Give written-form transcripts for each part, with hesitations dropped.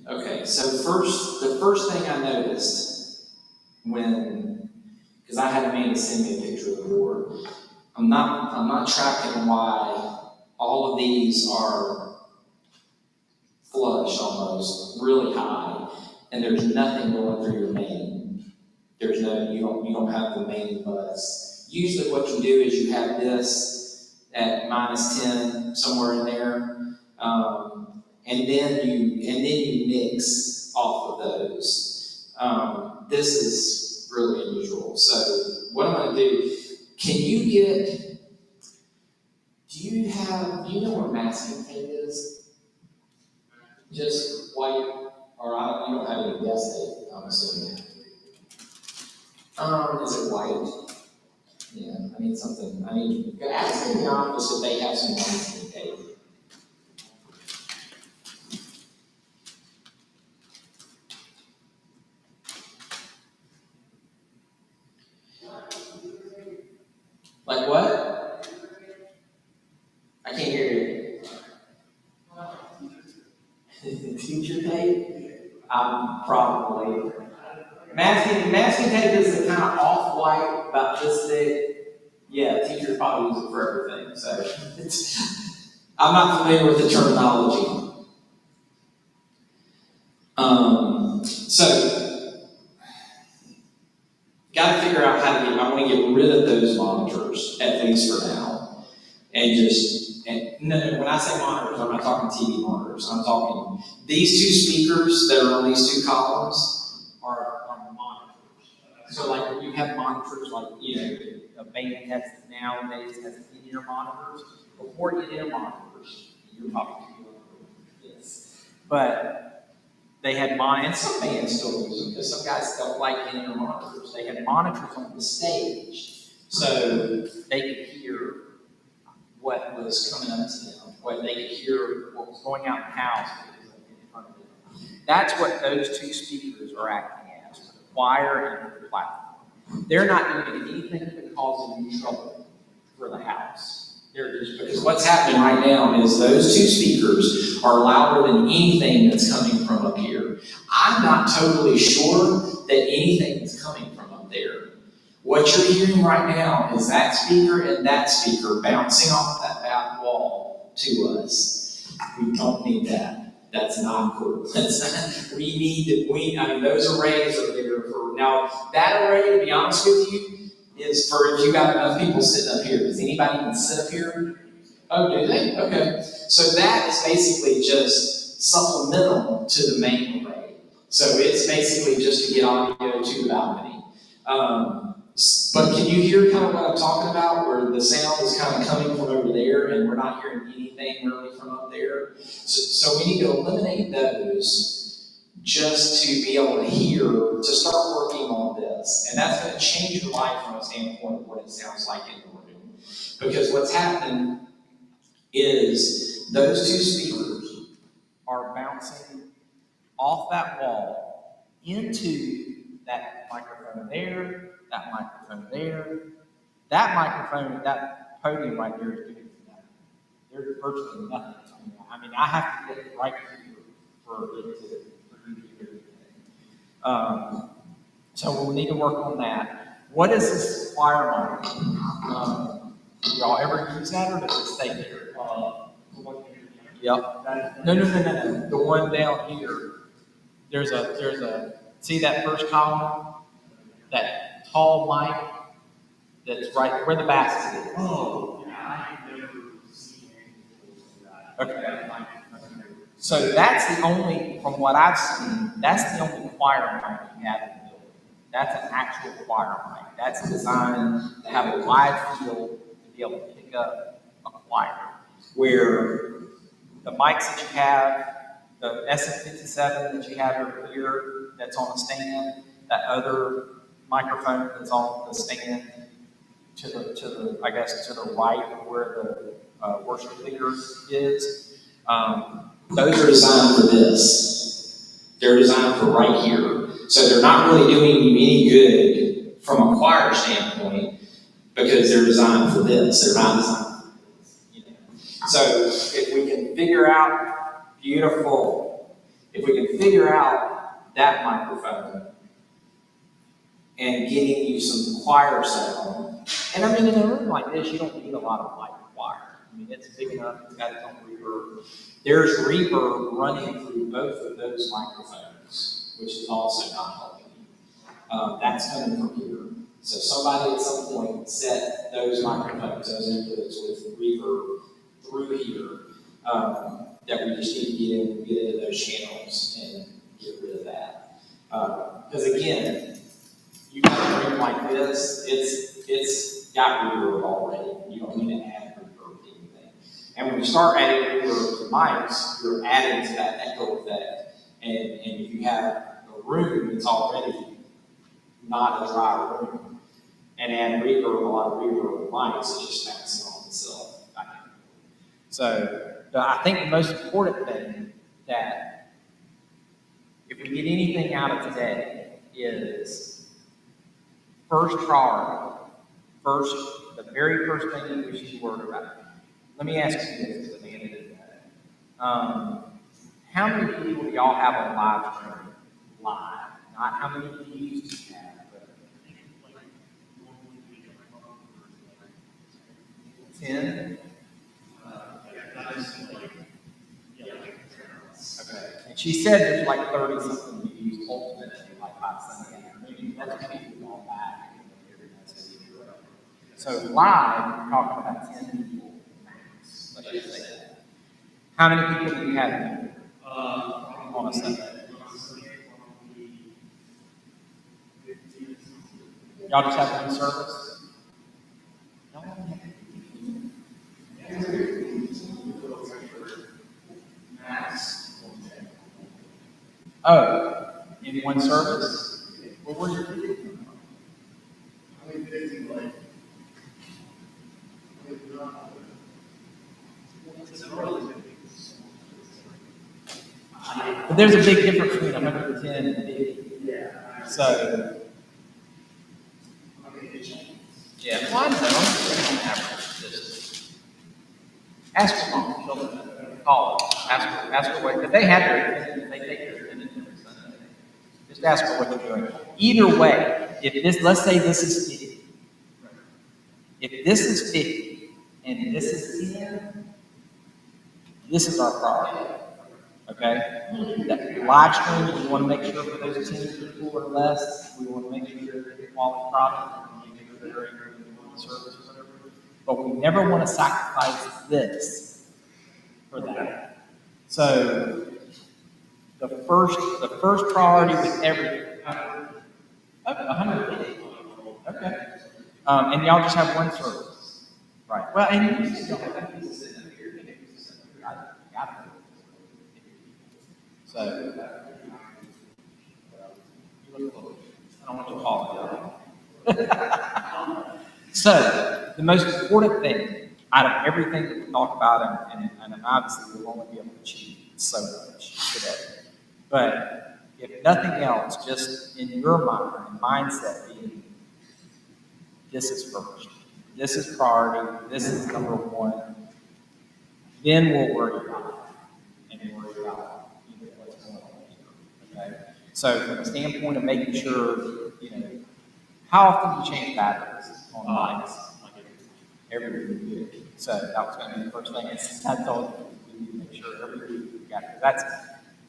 Okay, so the first thing I noticed when, because I had Amanda send me a picture of the board, I'm not tracking why all of these are flush almost, really high, and there's nothing going through your main. You don't have the main bus. Usually what you do is you have this at -10, somewhere in there, and then you mix off of those. This is really unusual. So what I'm gonna do, can you get, do you know where masking tape is? Just white, or you don't have any gas tape, I'm assuming. Is it white? Yeah, ask in the office if they have some masking tape. Like what? I can't hear you. Teacher tape? Probably. Masking tape is the kind of off-white, about this thick. Yeah, teachers probably use it for everything. So I'm not familiar with the terminology. So got to figure out how to I want to get rid of those monitors, at least for now. No, when I say monitors, I'm not talking TV monitors. I'm talking these two speakers that are on these two columns are monitors. So like you have monitors like, a band has nowadays has in-ear monitors. Before in-ear monitors, you're probably familiar with this. But they had and some bands still use them because some guys don't like in-ear monitors. They had monitors on the stage so they could hear what was coming up to them, what they could hear, what was going out in the house in front of them. That's what those two speakers are acting as, for the choir and for the platform. They're not doing anything that causes you trouble for the house. Because what's happening right now is those two speakers are louder than anything that's coming from up here. I'm not totally sure that anything is coming from up there. What you're hearing right now is that speaker and that speaker bouncing off that back wall to us. We don't need that. That's not cool. Those arrays are there for, now that array, to be honest with you, is for if you got enough people sitting up here. Does anybody even sit up here? Oh, do they? Okay. So that is basically just supplemental to the main array. So it's basically just to get audio to the balcony. But can you hear kind of what I'm talking about, where the sound is kind of coming from over there and we're not hearing anything really from up there? So we need to eliminate those just to be able to hear, to start working on this. And that's going to change your life from a standpoint of what it sounds like in the room. Because what's happening is those two speakers are bouncing off that wall into that microphone there, that microphone there. That microphone, that podium right there is doing nothing. There's virtually nothing. I have to get it right here for you to hear anything. So we need to work on that. What is this choir mic? Do y'all ever use that, or does it stay there? Yep. No. The one down here. There's a. See that first column? That tall mic that's right where the basket is. Oh. Okay. So that's the only, from what I've seen, that's the only choir mic you have in the building. That's an actual choir mic. That's designed to have a wide field to be able to pick up a choir. Where the mics that you have, the SM57 that you have over here that's on the stand, that other microphone that's on the stand to the I guess to the right of where the worship leader is. Those are designed for this. They're designed for right here. So they're not really doing you any good from a choir standpoint because they're designed for this. They're not designed for this. So if we can figure out, beautiful. If we can figure out that microphone and getting you some choir sound, and I mean, in a room like this, you don't need a lot of like choir. I mean, it's big enough, it's got its own reverb. There's reverb running through both of those microphones, which is also not helping you. That's coming from here. So somebody at some point set those microphones, those inputs with reverb through here, that we just need to get into those channels and get rid of that. Because again, you got a room like this, it's got reverb already. You don't need to add reverb to anything. And when you start adding reverb to mics, you're adding to that echo effect. And if you have a room that's already not a dry room, and add reverb, a lot of reverb mics, it just bounces on itself. So I think the most important thing that if we get anything out of today is first priority. The very first thing that we should worry about. Let me ask you this, at the end of the day. How many people do y'all have on live stream? Live. Not how many views do you have, but 10? Okay. And she said there's like 30 something views ultimately, like by Sunday afternoon. That's people going back and everything. So live, we're talking about 10 people max. Let's just say that. How many people do you have here on a Sunday? Y'all just have one service? Oh, in one service? Well, where are you? But there's a big difference between 110 and 50. So, yeah, well, I know. Just ask her mom. She'll call her. Ask her what, because they have their attendance, they take their attendance every Sunday. Just ask her what they're doing. Either way, if this, let's say this is 50. If this is 50 and this is 10, this is our priority. Okay? That live stream, we want to make sure for those 10 people or less, we want to make sure they're getting quality product, we want to make sure they're getting service or whatever. But we never want to sacrifice this for that. So the first priority with everything. Okay, 150. Okay. And y'all just have one service. Right. Well, and you don't have to sit up here. You can sit up here. I got it. So, I don't want to call it. So, the most important thing out of everything that we talk about, and obviously we'll only be able to achieve so much today, but if nothing else, just in your mind and mindset being, this is first. This is priority. This is number one. Then we'll worry about it and worry about what's going on. Okay. So from the standpoint of making sure, how often do you change batteries on bikes? Every week. So that was going to be the first thing I told you. We need to make sure every week we got it.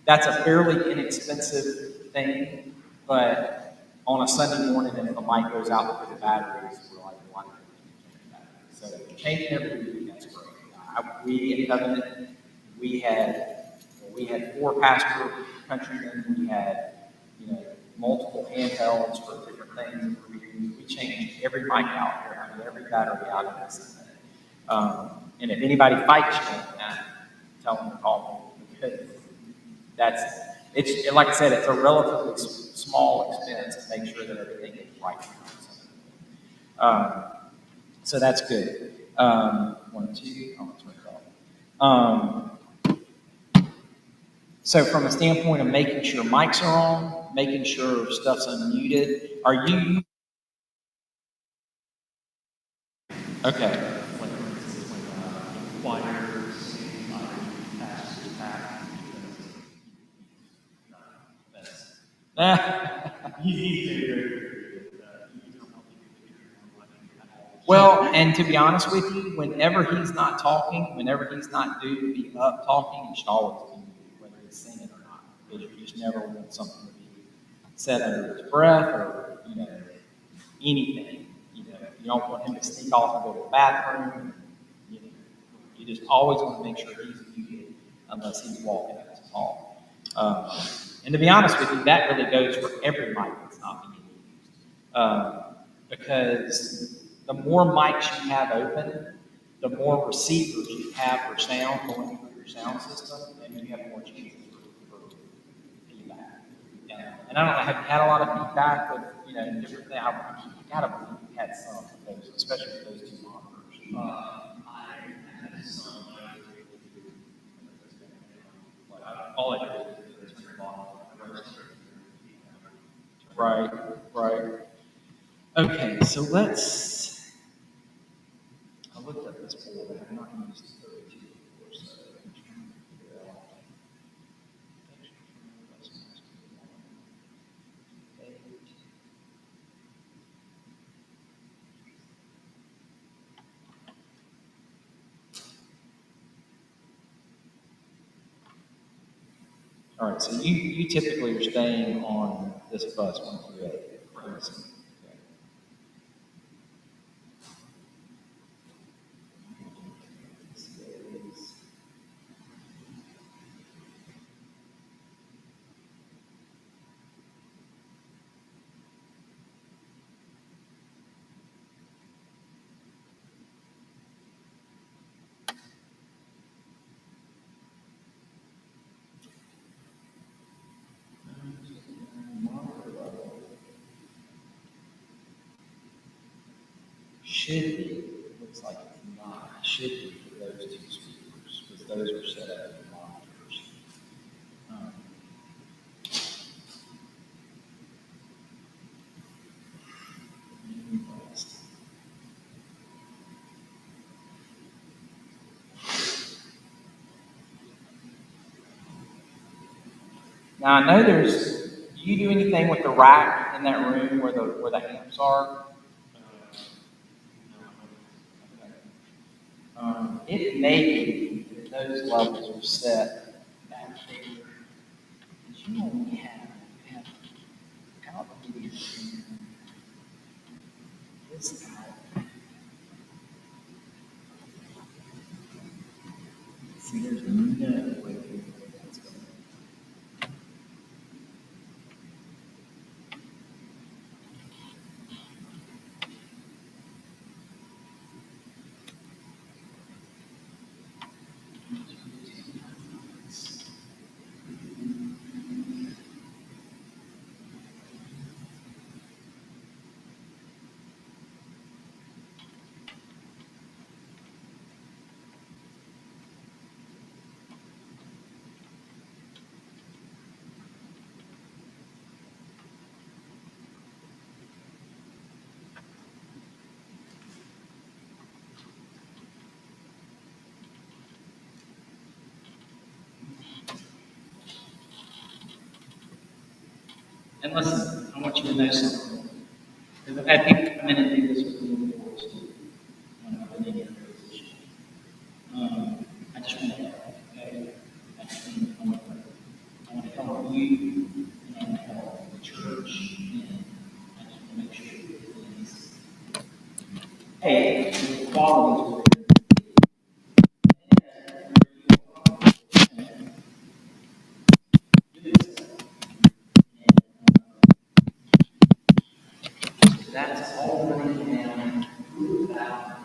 That's a fairly inexpensive thing, but on a Sunday morning, if the light goes out with the batteries, we're like, why not change the batteries? So changing every week, that's great. We at Covenant, we had 4 pastor countrymen. We had multiple handhelds for different things. We changed every mic out here, every battery out of this. And if anybody fights you on that, tell them to call me, because it's like I said, it's a relatively small expense to make sure that everything is right. So that's good. 1, 2. Oh, that's right. So from a standpoint of making sure mics are on, making sure stuff's unmuted, are you? Okay. Well, and to be honest with you, whenever he's not talking, whenever he's not due to be up talking, you should always be muted, whether he's singing or not, because you just never want something to be said under his breath or anything. You don't want him to sneak off and go to the bathroom. You know, you just always want to make sure he's muted unless he's walking up to talk. And to be honest with you, that really goes for every mic that's not being used. Because the more mics you have open, the more receivers you have for sound going through your sound system, and you have more chances for feedback. And I don't know, have you had a lot of feedback with different things? I gotta believe you had some of those, especially with those two monitors. All I do is turn the volume. Right, right. Okay, so I looked at this board, but I've not used it 32 before, so I'm trying to figure out. All right, so you typically are staying on this bus 128. Should be, looks like it's not, should be for those two speakers, because those are set up as monitors. Now I know do you do anything with the rack in that room where the amps are? It may be that those levels are set back there. But you only have out here, this out. See, there's no way that's going. And listen, I want you to know something. Because I've had people come in and do this with me before too, when I've been in your position. I just want to help, okay? I just want to help. I want to help you, and I want to help the church, and I just want to make sure that things, hey, the quality is that's all running down without.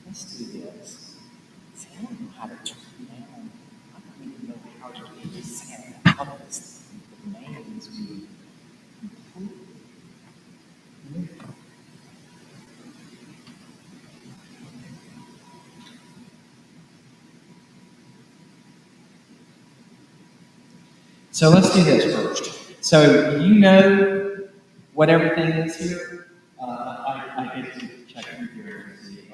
Let's do this. See, I don't know how to turn down. I don't even know how to really sound out of this. The names be completely. So let's do this first. So you know what everything is here? I get to check through here and see.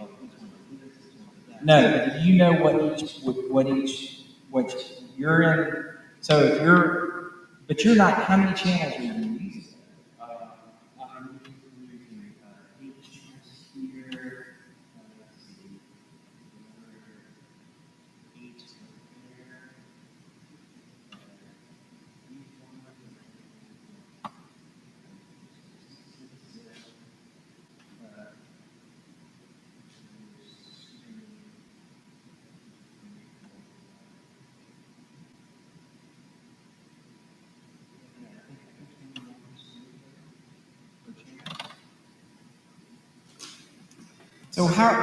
No, but do you know what each which you're in, so if you're, but you're not, how many channels are you using? I'm using H here, let's see, H there,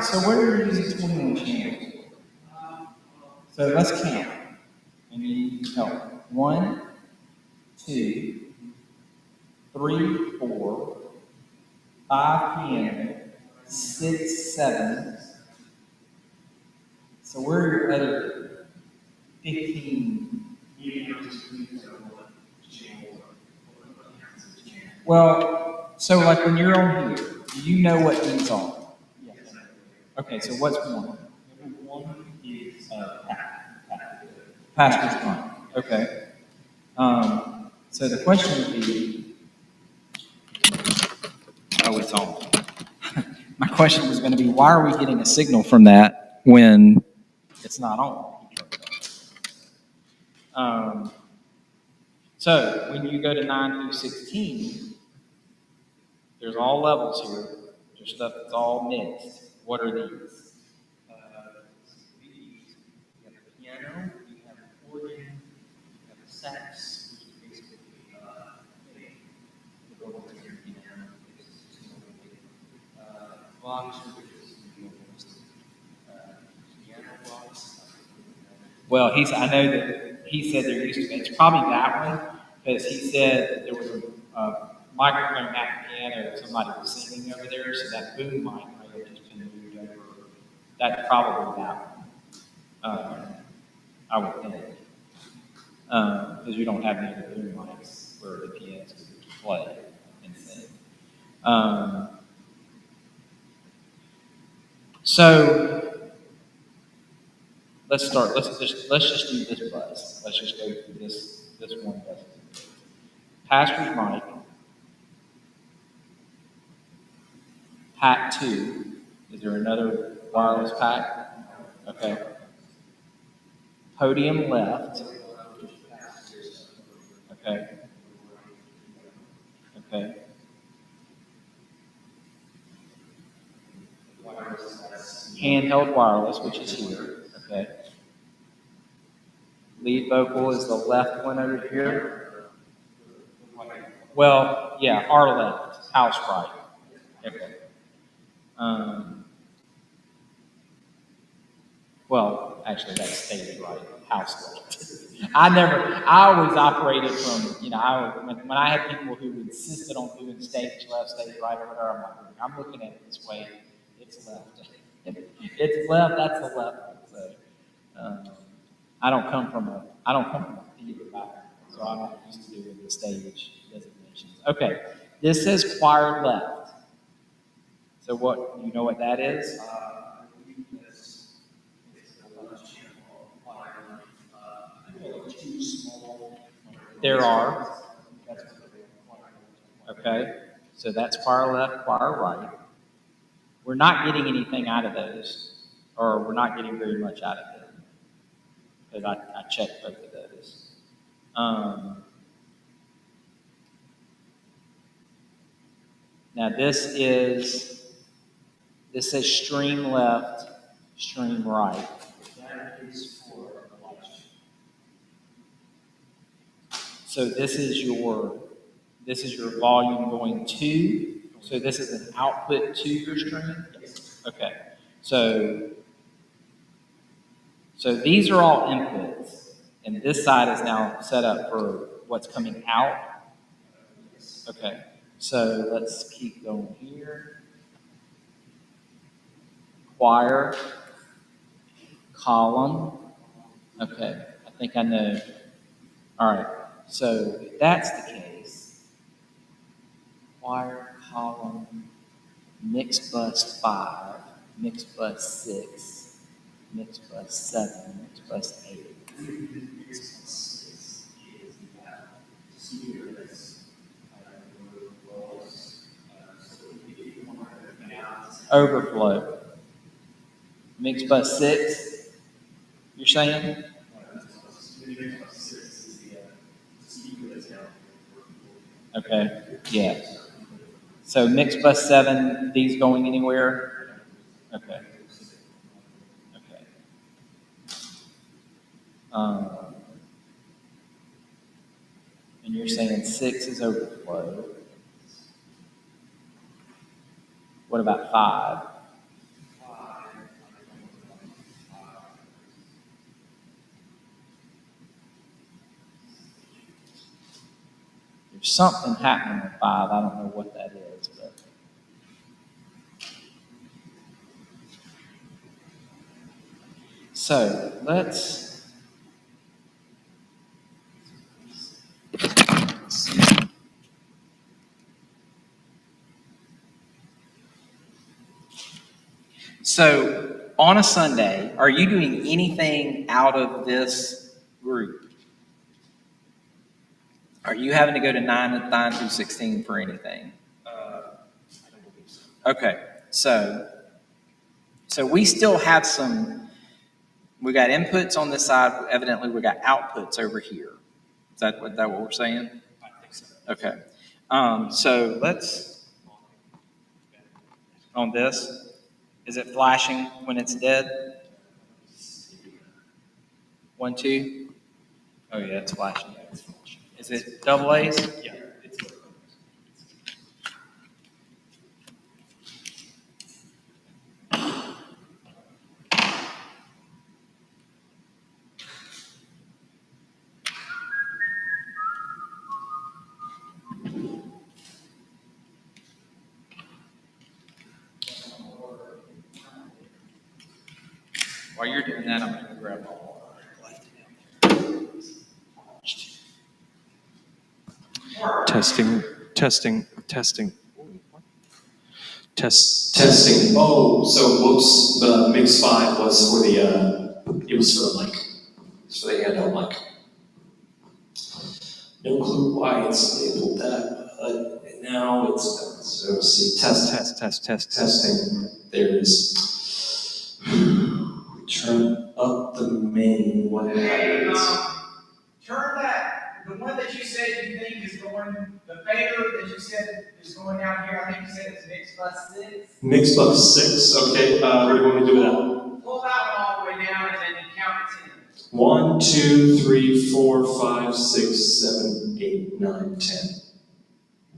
so where are you using 21 channels? So let's count. And you help. 1, 2, 3, 4, 5 piano, 6, 7. So where are your other 15? Well, so like when you're on here, do you know what these are? Yes. Okay, so what's one? Number one is pastor's one. Okay. So the question would be, oh, it's on. My question was going to be, why are we getting a signal from that when it's not on? So when you go to 9 through 16, there's all levels here. There's stuff that's all mixed. What are these? You have a piano, you have an organ, you have a sax, which is basically the vocal piano, box, which is piano box. Well, I know that he said there used to be, it's probably that one, because he said that there was a microphone at the piano that somebody was singing over there, so that boom mic might have just been moved over. That's probably that one. I would think. Because we don't have any other boom mics where the pianos could play and sing. So let's start. Let's just do this bus. Let's just go through this one bus. Pastor's mic. Pack 2. Is there another wireless pack? Okay. Podium left. Okay. Okay. Handheld wireless, which is here. Okay. Lead vocal is the left one over here. Well, yeah, our left, house right. Okay. Well, actually, that's stage right, house left. I always operated from, when I had people who insisted on doing stage left, stage right, or whatever, I'm looking at it this way, it's left. It's left, that's the left one. So, I don't come from a theater background, so I'm not used to doing the stage designations. Okay, this says choir left. So you know what that is? There are. Okay, so that's choir left, choir right. We're not getting anything out of those, or we're not getting very much out of them, because I checked both of those. Now this says stream left, stream right. That is for election. So this is your volume going to. So this is an output to your stream. Yes. Okay. So these are all inputs, and this side is now set up for what's coming out. Okay. So let's keep going here. Choir, column. Okay, I think I know. All right, so if that's the case, choir, column, mixed bus 5, mixed bus 6, Mix bus 7, mix bus 8. Overflow. Mix bus 6, you're saying? Okay, yeah. So mix bus 7, these going anywhere? Okay. Okay. And you're saying 6 is overflow. What about 5? There's something happening with 5. I don't know what that is, but. So let's. So on a Sunday, are you doing anything out of this group? Are you having to go to 9 through 16 for anything? Okay, so we still have some, we got inputs on this side, evidently we got outputs over here. Is that what we're saying? I think so. Okay. So let's, on this, is it flashing when it's dead? 1, 2? Oh yeah, it's flashing. Is it double A's? Yeah, it's good. While you're doing that, I'm going to grab my water. Testing. Testing. Oh, so whoops. The mix 5 was for the, it was for the mic. It's for the handheld mic. No clue why it's labeled that, but now it's done. So see, testing. There it is. Turn up the main. What happens? Turn that, the one that you said you think is going, the fader that you said is going down here, I think you said it's mix bus 6. Mix bus 6. Okay. What do you want me to do with that? Pull that one all the way down and then you count to 10. 1, 2, 3, 4, 5, 6, 7, 8, 9, 10.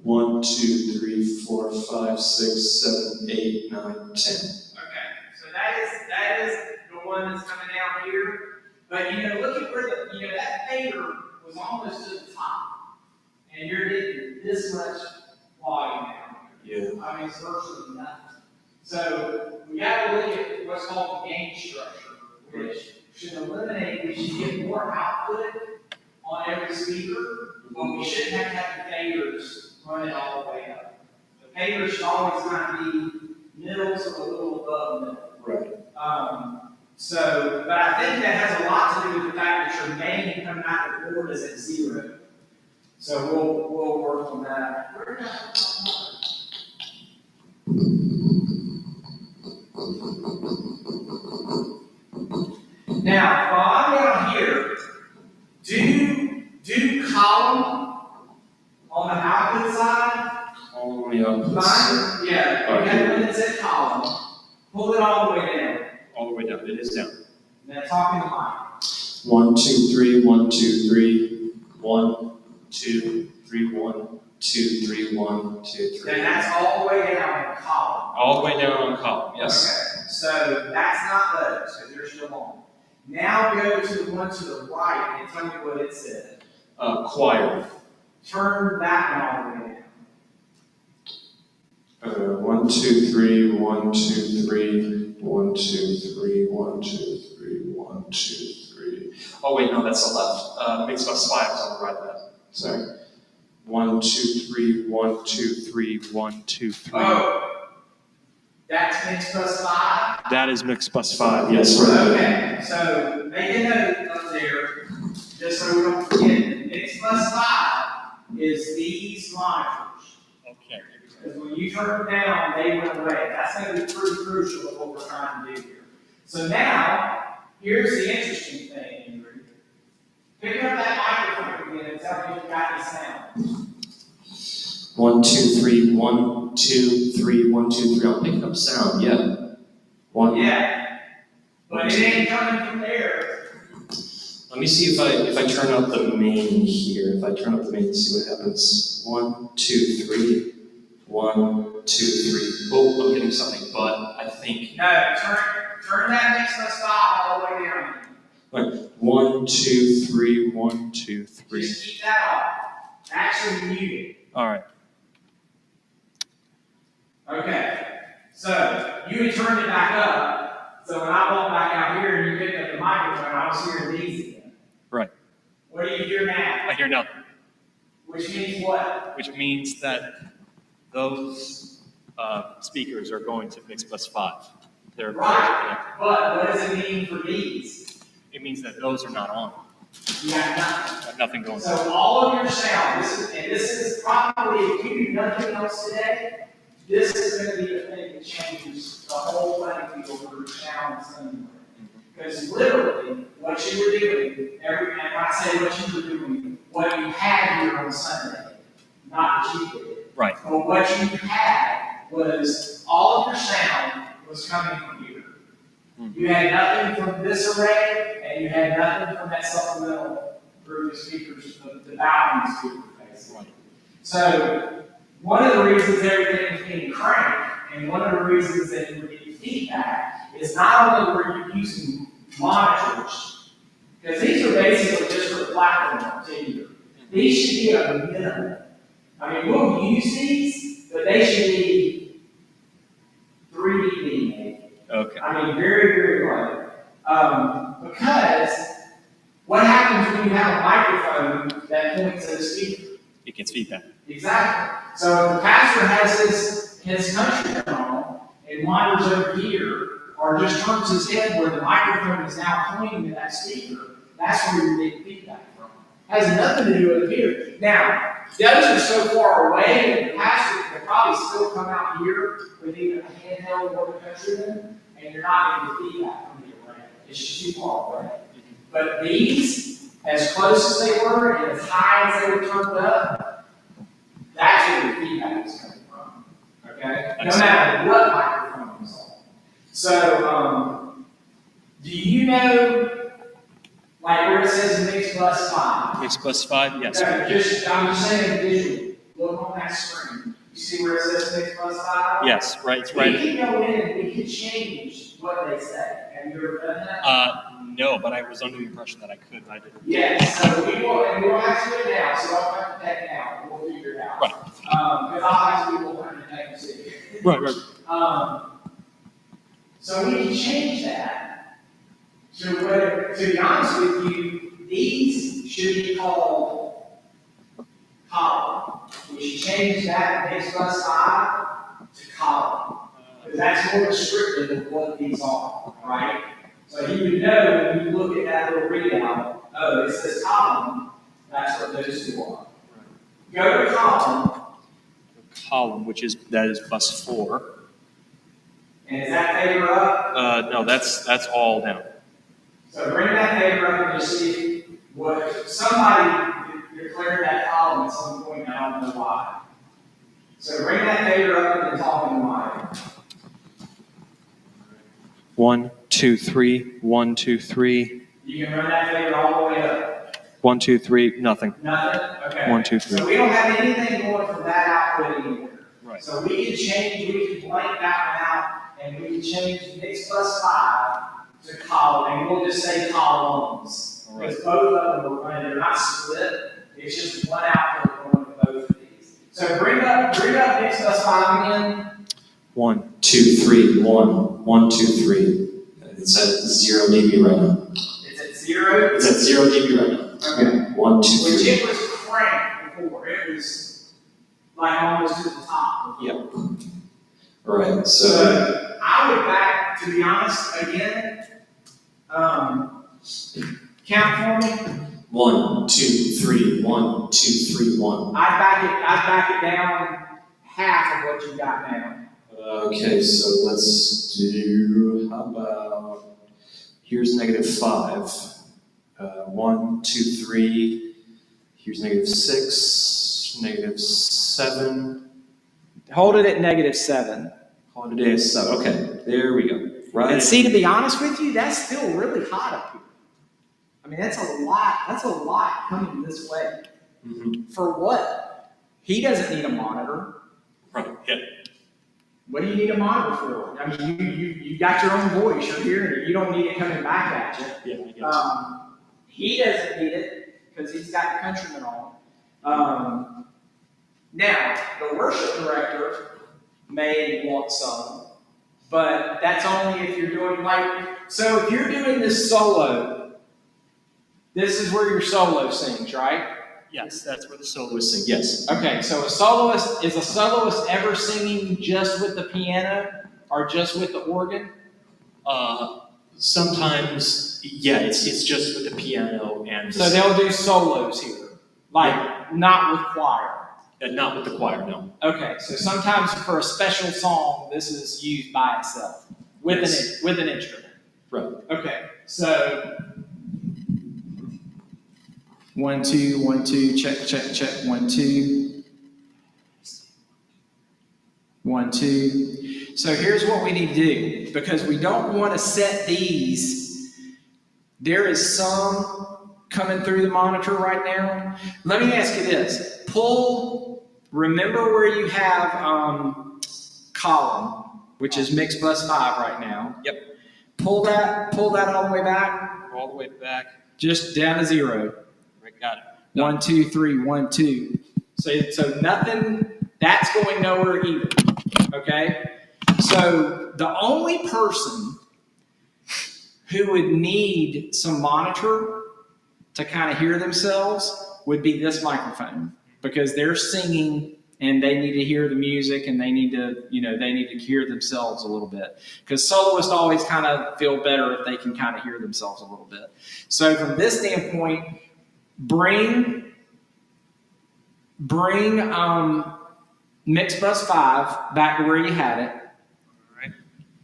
1, 2, 3, 4, 5, 6, 7, 8, 9, 10. Okay, so that is the one that's coming down here. But look at where that fader was almost to the top. And you're getting this much volume down here. Yeah. I mean, it's virtually nothing. So we got to look at what's called the gain structure, which should eliminate, we should get more output on every speaker, but we shouldn't have to have the faders running all the way up. The faders should always kind of be middle to a little above middle. Right. But I think that has a lot to do with the fact that your main coming out the board is at 0. So we'll work on that. Now, while I'm down here, do column on the output side. All the way up. Fine. Yeah, you have one that's at column. Pull it all the way down. All the way down. It is down. Now talking to Mike. 1, 2, 3, 1, 2, 3. 1, 2, 3, 1, 2, 3, 1, 2, 3. And that's all the way down in column. All the way down on column, yes. Okay. So that's not those, because they're still on. Now go to the one to the right and tell me what it said. Choir. Turn that one all the way down. 1, 2, 3, 1, 2, 3, 1, 2, 3, 1, 2, 3, 1, 2, 3. Oh wait, no, that's the left. Mix bus 5 is on the right there. Sorry. 1, 2, 3, 1, 2, 3, 1, 2, 3. Oh, that's mix bus 5. That is mixed bus 5, yes. Okay, so make a note up there, just so we don't forget, mixed bus 5 is these monitors. Okay. Because when you turn them down, they went away. That's going to be pretty crucial of what we're trying to do here. So now, here's the interesting thing, Andrew. Pick up that microphone again and tell me if you got any sound. 1, 2, 3, 1, 2, 3, 1, 2, 3. I'm picking up sound, yeah. 1. Yeah, but it ain't coming from there. Let me see if I turn up the main here. If I turn up the main, see what happens. 1, 2, 3. 1, 2, 3. Oh, I'm getting something, but I think. No, turn that mixed bus 5 all the way down. Right. 1, 2, 3. 1, 2, 3. Just keep that off. Actually mute it. All right. Okay, so you had turned it back up, so when I walked back out here and you picked up the microphone, I was hearing these again. Right. What do you hear now? I hear nothing, Which means what? which means that those speakers are going to mix bus 5. They're Right, but what does it mean for these? It means that those are not on. You got nothing. Got nothing going on. So all of your sound, this is probably, if you do nothing else today, this is going to be the thing that changes the whole playing field for your sound anyway. Because literally, what you were doing, and when I say what you were doing, what you had here on Sunday, not what you did. Right. But what you had was all of your sound was coming from here. You had nothing from this array, and you had nothing from that supplemental group of speakers, the balcony speaker, basically. So, one of the reasons everything was being cranked, and one of the reasons that you were getting feedback, is not only were you using monitors, because these are basically just for the platform to hear. These should be a minimum. I mean, we'll use these, but they should be 3 dB maybe. Okay. I mean, very, very low. Because what happens when you have a microphone that points at a speaker? It gets feedback. Exactly. So if the pastor has his country on and wanders over here, or just turns his head where the microphone is now pointing to that speaker, that's where you're getting feedback from. Has nothing to do with here. Now, those are so far away that the pastor can probably still come out here with either a handheld or a countryman, and you're not getting the feedback from the array. It's just too far away. But these, as close as they were and as high as they were turned up, that's where the feedback is coming from. Okay? No matter what microphone is on. So, do you know, like where it says mixed bus 5? Mixed bus 5, yes. Okay, I'm just saying visually. Look on that screen. You see where it says mixed bus 5? Yes, right, it's We right. can go in and we can change what they say. Have you ever done that? No, but I was under the impression that I could, but I didn't. Yes, so we will, and we don't have to do it now, so I'll have to take it out, we'll figure it out. Right. Because I'll have to do what I'm going to see. Right. So we can change that to where, to be honest with you, these should be called column. We should change that mixed bus 5 to column. Because that's more descriptive of what these are, right? So you would know when you look at that little readout, oh, it says column, that's what those two are. Go to column, Column, that is bus 4. and is that favor up? No, that's all down. So bring that favor up and just see what, somebody declared that column at some point, I don't know why. So bring that favor up and talk in the mic. 1, 2, 3. 1, 2, 3. You can run that favor all the way up. 1, 2, 3. Nothing. Nothing? Okay. 1, 2, 3. So we don't have anything going from that output anywhere. Right. So we can change, we can blank that one out, and we can change mix plus 5 to column, and we'll just say columns. All right. Because both of them are running, they're not split, it's just one output going to both of these. So bring up mix plus 5 again. 1. 2, 3, 1. 1, 2, 3. It's at 0 dB right now. It's at 0. It's at 0 dB right now. Okay. 1, 2, Which 3. it was cranked before, it was like almost to the top. Yep. All right. So So I would back, to be honest, again, count for me. 1, 2, 3, 1, 2, 3, 1. I'd back it down half of what you got now. Okay, so let's do, how about, here's -5. 1, 2, 3, here's -6, -7. Hold it at -7. Hold it at 7, okay, there we go. Right. And see, to be honest with you, that's still really hot up here. I mean, that's a lot coming this way. Mhm. For what? He doesn't need a monitor. Right, yeah. What do you need a monitor for? I mean, you got your own voice, you're hearing it, you don't need it coming back at you. Yeah, I guess. He doesn't need it, because he's got the Countryman on. Now, the worship director may want some, but that's only if you're doing so if you're doing this solo, this is where your solo sings, right? Yes, that's where the soloist sings, yes. Okay, so is a soloist ever singing just with the piano or just with the organ? Sometimes, yeah, it's just with the piano and. So they'll do solos here, not with choir. Not with the choir, no. Okay, so sometimes for a special song, this is used by itself with an instrument. Right. Okay, so 1 2 1 2 check 1 2 1 2. So here's what we need to do, because we don't want to set these. There is some coming through the monitor right now. Let me ask you this. Remember where you have column, which is mix bus 5 right now. Yep. Pull that all the way back, All the way back. just down to 0. Right, got it. 1 2 3 1 2. So nothing, that's going nowhere either. Okay? So the only person who would need some monitor to kind of hear themselves would be this microphone, because they're singing and they need to hear the music and they need to hear themselves a little bit. Because soloists always kind of feel better if they can kind of hear themselves a little bit. So from this standpoint, bring mix bus 5 back to where you had it. All right.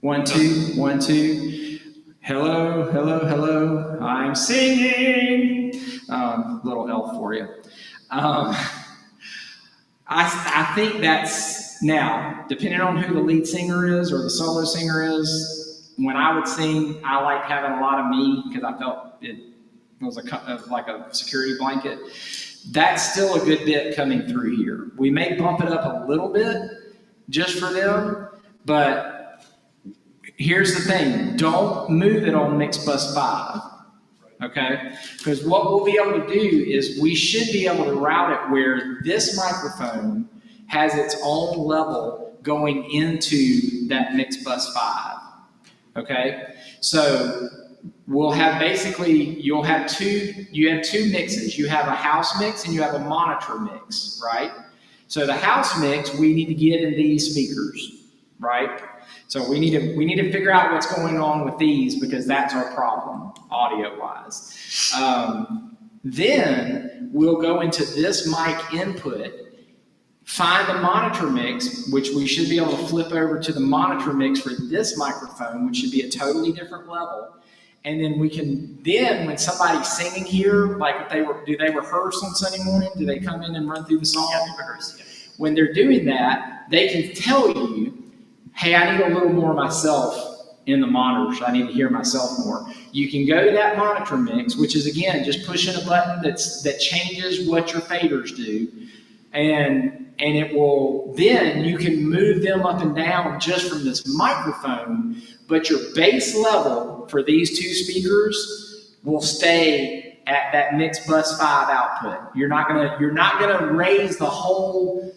1 2 1 2. Hello, hello, hello. I'm singing. Little elf for you. I think that's, now, depending on who the lead singer is or the solo singer is, when I would sing, I liked having a lot of me, because I felt it was like a security blanket. That's still a good bit coming through here. We may bump it up a little bit just for them, but here's the thing. Don't move it on mix bus 5. Okay? Because what we'll be able to do is we should be able to route it where this microphone has its own level going into that mix bus 5. Okay? So we'll have you have two mixes. You have a house mix and you have a monitor mix, right? So the house mix we need to get in these speakers, right? So we need to figure out what's going on with these, because that's our problem, audio-wise. Then we'll go into this mic input, find the monitor mix, which we should be able to flip over to the monitor mix for this microphone, which should be a totally different level. And then when somebody's singing here, like do they rehearse on Sunday morning? Do they come in and run through the song? Yeah, they rehearse. Yeah. When they're doing that, they can tell you, hey, I need a little more of myself in the monitors. I need to hear myself more. You can go to that monitor mix, which is, again, just pushing a button that changes what your faders do. And it will, then you can move them up and down just from this microphone, but your bass level for these two speakers will stay at that mix bus 5 output. You're not gonna raise the whole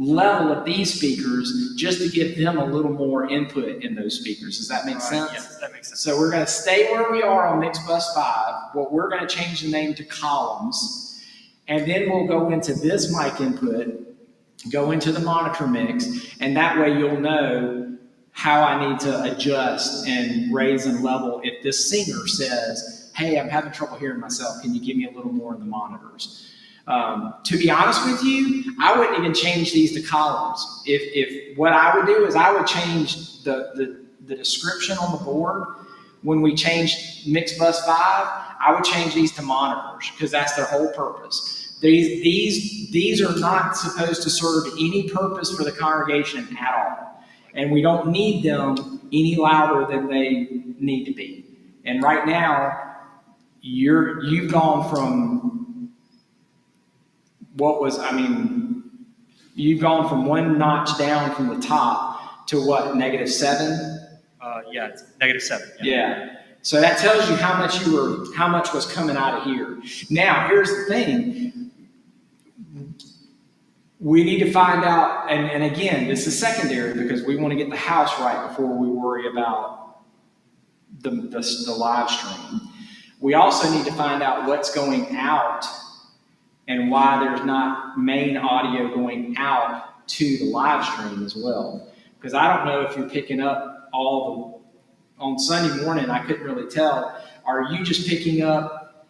level of these speakers just to give them a little more input in those speakers. Does that make sense? Yes, that makes sense. So we're going to stay where we are on mix bus 5. What we're going to change the name to columns, and then we'll go into this mic input, go into the monitor mix, and that way you'll know how I need to adjust and raise and level if this singer says, hey, I'm having trouble hearing myself. Can you give me a little more in the monitors? To be honest with you, I wouldn't even change these to columns. If what I would do is I would change the description on the board. When we changed Mix Bus 5, I would change these to monitors because that's their whole purpose. These are not supposed to serve any purpose for the congregation at all. And we don't need them any louder than they need to be. And right now, you've gone from you've gone from one notch down from the top to what, -7? Yeah, it's -7. Yeah. So that tells you how much was coming out of here. Now, here's the thing. We need to find out, and again, this is secondary because we want to get the house right before we worry about the live stream. We also need to find out what's going out and why there's not main audio going out to the live stream as well. Because I don't know if you're picking up on Sunday morning, I couldn't really tell. Are you just picking up,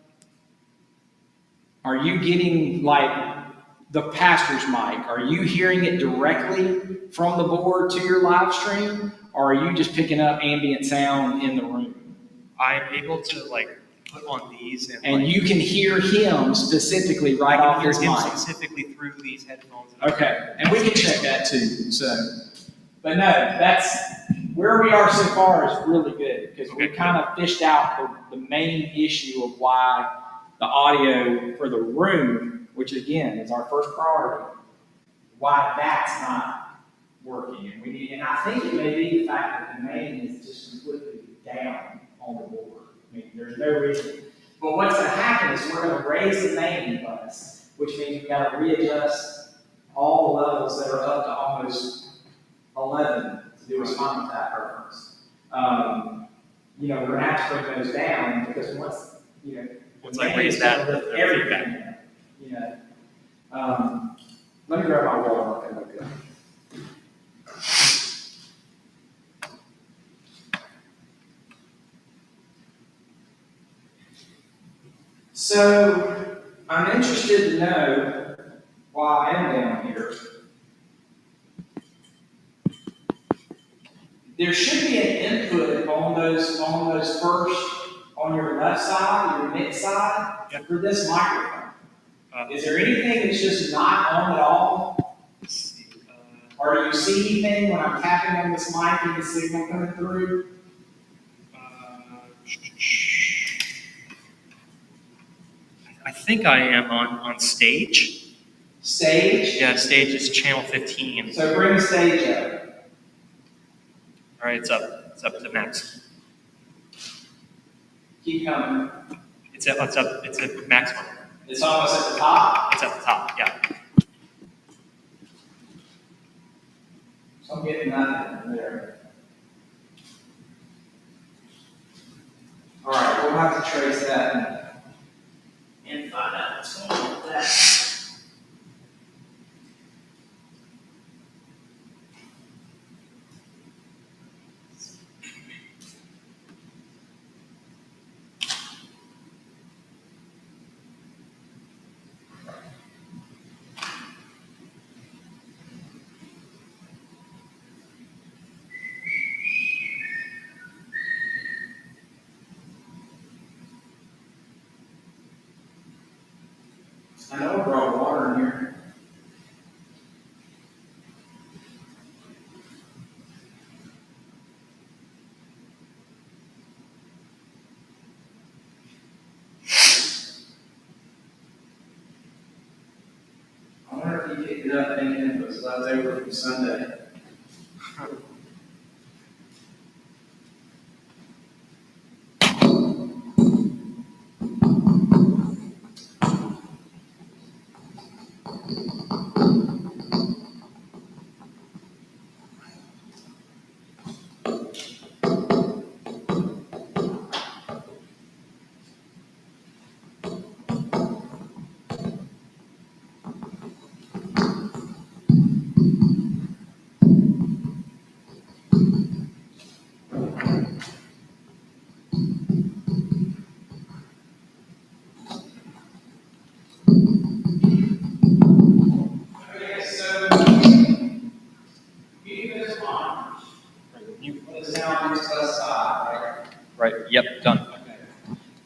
are you getting like the pastor's mic? Are you hearing it directly from the board to your live stream? Or are you just picking up ambient sound in the room? I'm able to put on these And you can hear him specifically right off his mic. specifically through these headphones. Okay, and we can check that too. So, but no, that's where we are so far is really good because we kind of fished out the main issue of why the audio for the room, which again is our first priority, why that's not working. And I think it may be the fact that the main is just completely down on the board. I mean, there's no reason. But what's going to happen is we're going to raise the main bus, which means we've got to readjust all the levels that are up to almost 11 to do a contact reference. We're going to have to bring those down because once I raise that, everything. Let me grab my water. Okay. So I'm interested to know why I am down here. There should be an input on those first, on your left side, your mid side, for this microphone. Is there anything that's just not on at all? Let's see. Or do you see anything when I'm tapping on this mic and the signal coming through? I think I am on stage. Stage? Yeah, stage is channel 15. So bring the stage up. All right, it's up. It's up to max. Keep coming. It's at maximum. It's almost at the top. It's at the top. Yeah. So I'm getting that there. All right, we'll have to trace that and find out what's going on with that. I know I brought water in here. I wonder if you picked it up thinking it was left over from Sunday.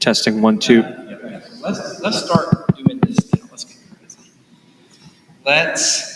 Testing 1, 2. Let's start doing this now. Let's get busy. Let's